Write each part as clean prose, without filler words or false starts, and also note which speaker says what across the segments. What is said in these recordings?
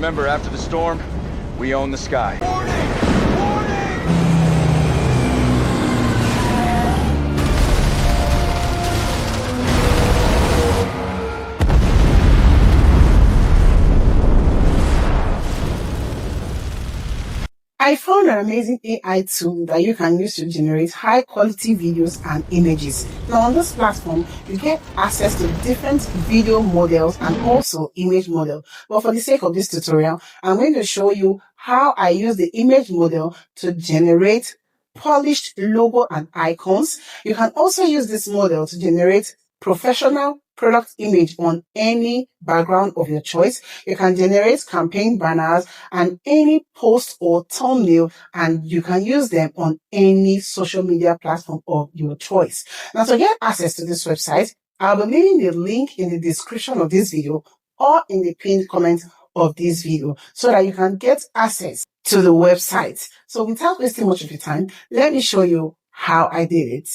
Speaker 1: Remember, after the storm, we own the sky.
Speaker 2: I found an amazing AI tool that you can use to generate high quality videos and images. Now on this platform, you get access to different video models and also image model. But for the sake of this tutorial, I'm going to show you how I use the image model to generate polished logo and icons. You can also use this model to generate professional product image on any background of your choice. You can generate campaign banners and any post or thumbnail, and you can use them on any social media platform of your choice. Now, to get access to this website, I'll be leaving the link in the description of this video or in the pinned comment of this video so that you can get access to the website. So without wasting much of your time, let me show you how I did it.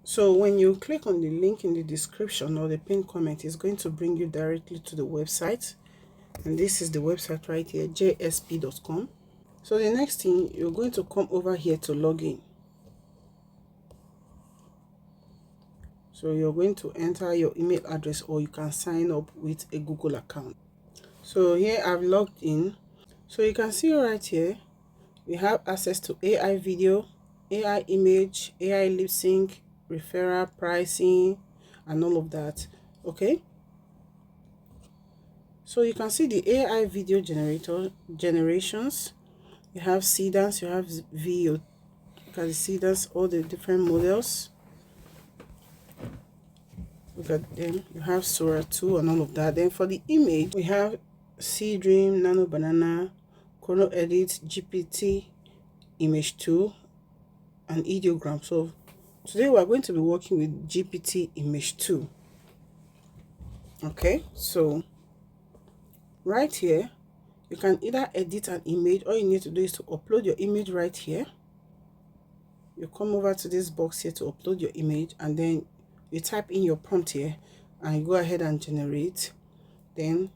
Speaker 2: So when you click on the link in the description or the pinned comment, it's going to bring you directly to the website. And this is the website right here, JSP.com. So the next thing, you're going to come over here to log in. So you're going to enter your email address, or you can sign up with a Google account. So here I've logged in. So you can see right here, we have access to AI video, AI image, AI lip sync, referral pricing, and all of that. Okay. So you can see the AI video generations. You have sedans, you have video. You can see that's all the different models. Look at them. You have Sora 2 and all of that. Then for the image, we have Sea Dream, Nano Banana, Chrono Edit, GPT Image 2, and Ideogram. So today we're going to be working with GPT Image 2. Okay, so right here, you can either edit an image. All you need to do is to upload your image right here. You come over to this box here to upload your image, and then you type in your prompt here and you go ahead and generate. Then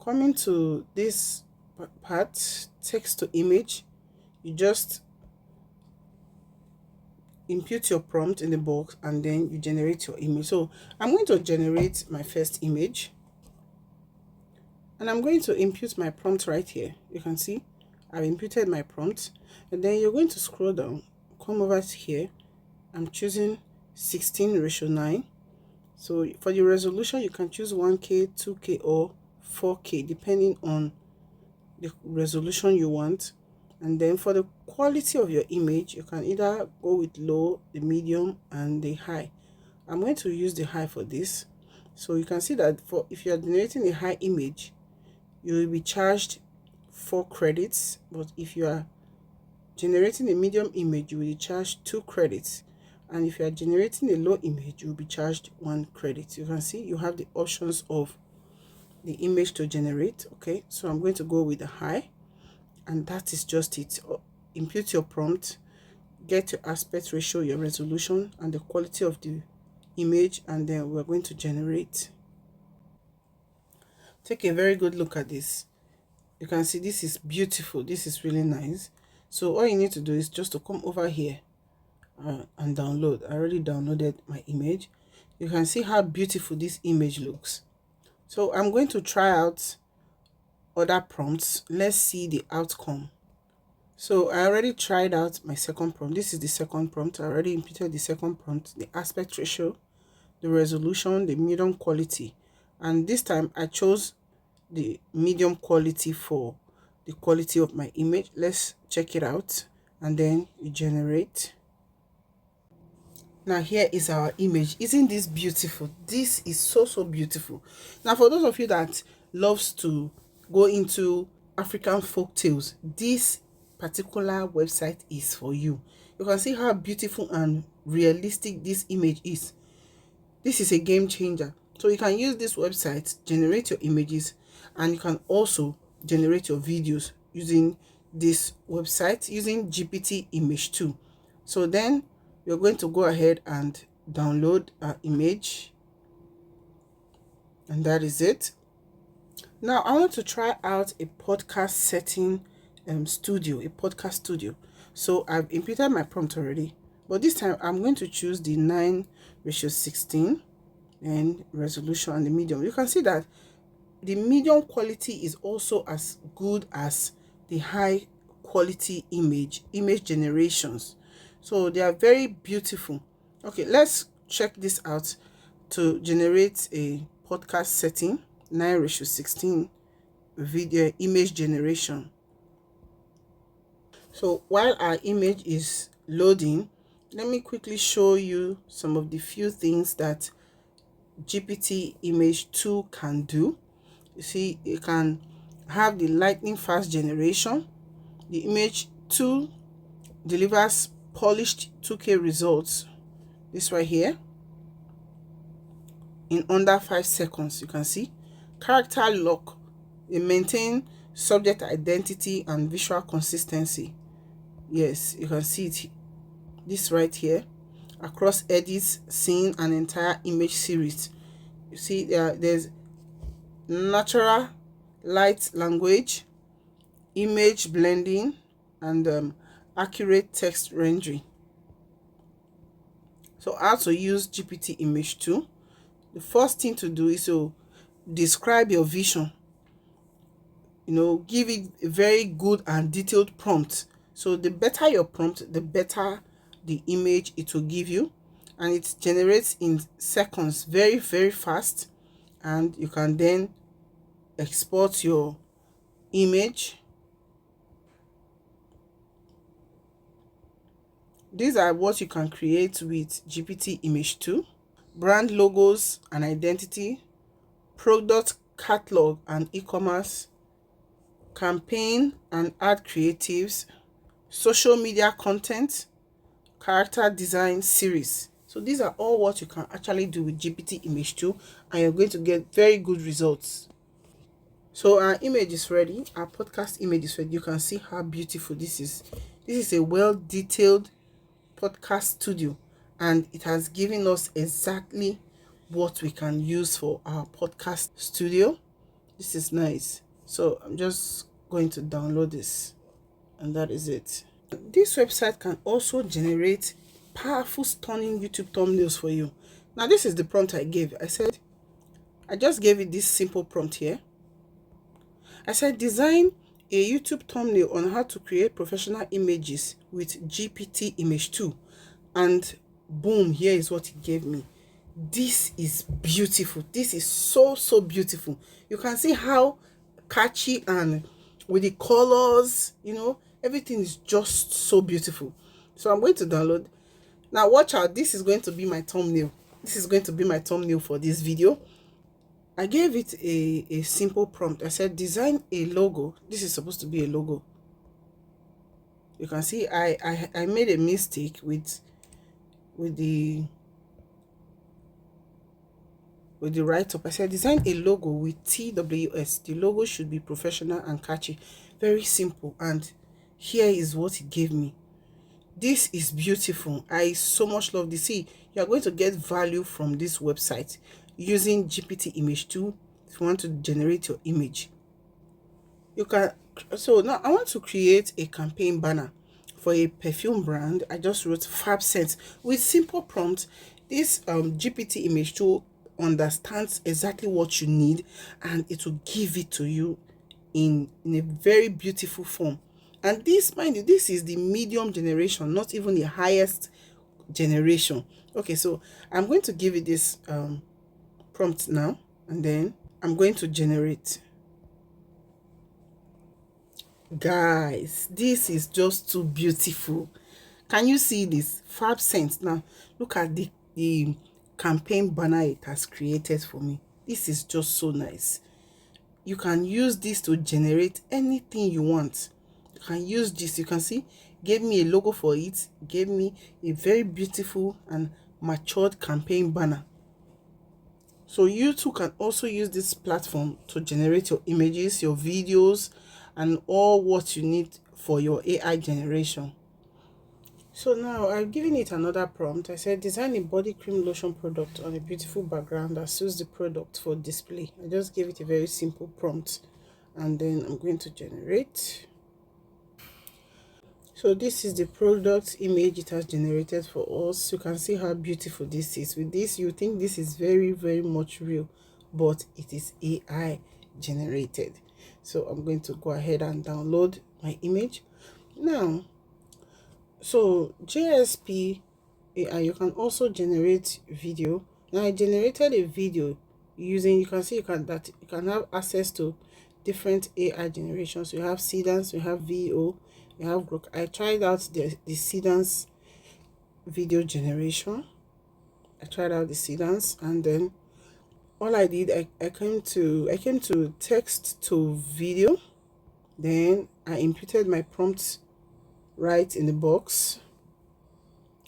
Speaker 2: coming to this part, text to image, you just input your prompt in the box and then you generate your image. So I'm going to generate my first image, and I'm going to input my prompt right here. You can see I've inputted my prompt, and then you're going to scroll down, come over here. I'm choosing 16:9. So for the resolution, you can choose 1K, 2K, or 4K depending on the resolution you want. And then for the quality of your image, you can either go with low, the medium, and the high. I'm going to use the high for this. So you can see that for if you are generating a high image, you will be charged 4 credits, but if you are generating a medium image, you will be charged 2 credits, and if you are generating a low image, you will be charged 1 credit. You can see you have the options of the image to generate. Okay, so I'm going to go with the high, and that is just it. Input your prompt, get your aspect ratio, your resolution, and the quality of the image, and then we're going to generate. Take a very good look at this. You can see this is beautiful. This is really nice. So all you need to do is just to come over here and download. I already downloaded my image. You can see how beautiful this image looks. So I'm going to try out other prompts. Let's see the outcome. So I already tried out my second prompt. This is the second prompt. I already inputted the second prompt, the aspect ratio, the resolution, the medium quality, and this time I chose the medium quality for the quality of my image. Let's check it out, and then you generate. Now here is our image. Isn't this beautiful? This is so beautiful. Now for those of you that loves to go into African folk tales, this particular website is for you. You can see how beautiful and realistic this image is. This is a game changer. So you can use this website, generate your images, and you can also generate your videos using this website using GPT Image 2. So then you're going to go ahead and download our image, and that is it. Now I want to try out a podcast setting studio, a podcast studio. So I've inputted my prompt already, but this time I'm going to choose the 9:16 and resolution and the medium. You can see that the medium quality is also as good as the high quality image generations. So they are very beautiful. Okay, let's check this out to generate a podcast setting 9:16 video image generation. So while our image is loading, let me quickly show you some of the few things that GPT Image 2 can do. You see, it can have the lightning fast generation. The Image 2 delivers polished 2K results. This right here, in under 5 seconds. You can see character lock. It maintain subject identity and visual consistency. Yes, you can see it, this right here, across edits, seeing an entire image series. You see there's natural light language, image blending, and accurate text rendering. So how to use GPT Image 2? The first thing to do is to describe your vision. Give it a very good and detailed prompt. So the better your prompt, the better the image it will give you, and it generates in seconds, very, very fast. And you can then export your image. These are what you can create with GPT Image 2. Brand logos and identity, product catalog and e-commerce, campaign and ad creatives, social media content, character design series. So these are all what you can actually do with GPT Image 2, and you're going to get very good results. So our image is ready, our podcast image is ready. You can see how beautiful this is. This is a well detailed podcast studio, and it has given us exactly what we can use for our podcast studio. This is nice. So I'm just going to download this, and that is it. This website can also generate powerful, stunning YouTube thumbnails for you. Now this is the prompt I gave. I just gave it this simple prompt here. I said design a YouTube thumbnail on how to create professional images with GPT Image 2, and boom, here is what it gave me. This is beautiful. This is so beautiful. You can see how catchy, and with the colors, everything is just so beautiful. So I'm going to download. Now watch out, this is going to be my thumbnail. This is going to be my thumbnail for this video. I gave it a simple prompt. I said design a logo. This is supposed to be a logo. You can see I made a mistake with the write-up. I said design a logo with TWS. The logo should be professional and catchy. Very simple. And here is what it gave me. This is beautiful. I so much love this. See, you are going to get value from this website using GPT Image 2 if you want to generate your image. You can. So now I want to create a campaign banner for a perfume brand. I just wrote 5 cents with simple prompt. This GPT Image 2 understands exactly what you need, and it will give it to you in a very beautiful form. And this, mind you, this is the medium generation, not even the highest generation. Okay, so I'm going to give it this prompt now, and then I'm going to generate. Guys, this is just too beautiful. Can you see this? 5 cents. Now look at the campaign banner it has created for me. This is just so nice. You can use this to generate anything you want. You can use this. You can see, gave me a logo for it, gave me a very beautiful and matured campaign banner. So you too can also use this platform to generate your images, your videos, and all what you need for your AI generation. So now I've given it another prompt. I said design a body cream lotion product on a beautiful background that suits the product for display. I just gave it a very simple prompt, and then I'm going to generate. So this is the product image it has generated for us. You can see how beautiful this is. With this, you think this is very much real, but it is AI generated. So I'm going to go ahead and download my image now. So JSP AI, you can also generate video. Now I generated a video using, you can see you can have access to different AI generations. You have Sedans, you have VO, you have Grok. I tried out the Sedans video generation. I tried out the Sedans, and then all I did, I came to text to video. Then I inputted my prompt right in the box.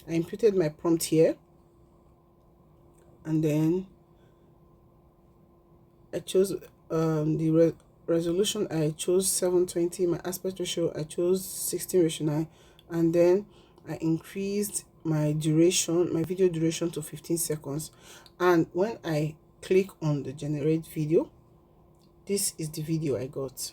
Speaker 2: I inputted my prompt here, and then I chose the resolution. I chose 720. My aspect ratio, I chose 16:9, and then I increased my duration, my video duration, to 15 seconds. And when I click on the generate video, this is the video I got.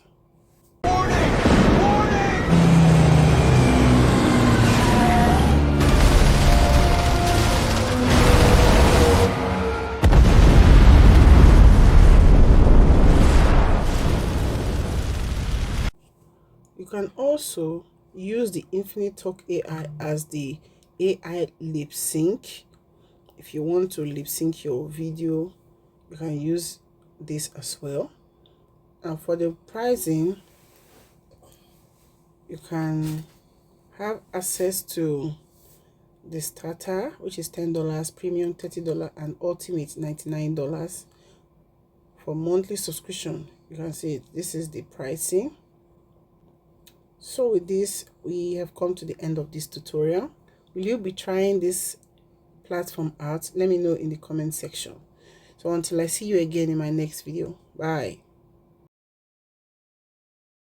Speaker 2: You can also use the Infinite Talk AI as the AI lip sync. If you want to lip sync your video, you can use this as well. And for the pricing, you can have access to the starter, which is $10, premium $30, and ultimate $99. For monthly subscription, you can see it. This is the pricing. So with this, we have come to the end of this tutorial. Will you be trying this platform out? Let me know in the comment section. So until I see you again in my next video, bye.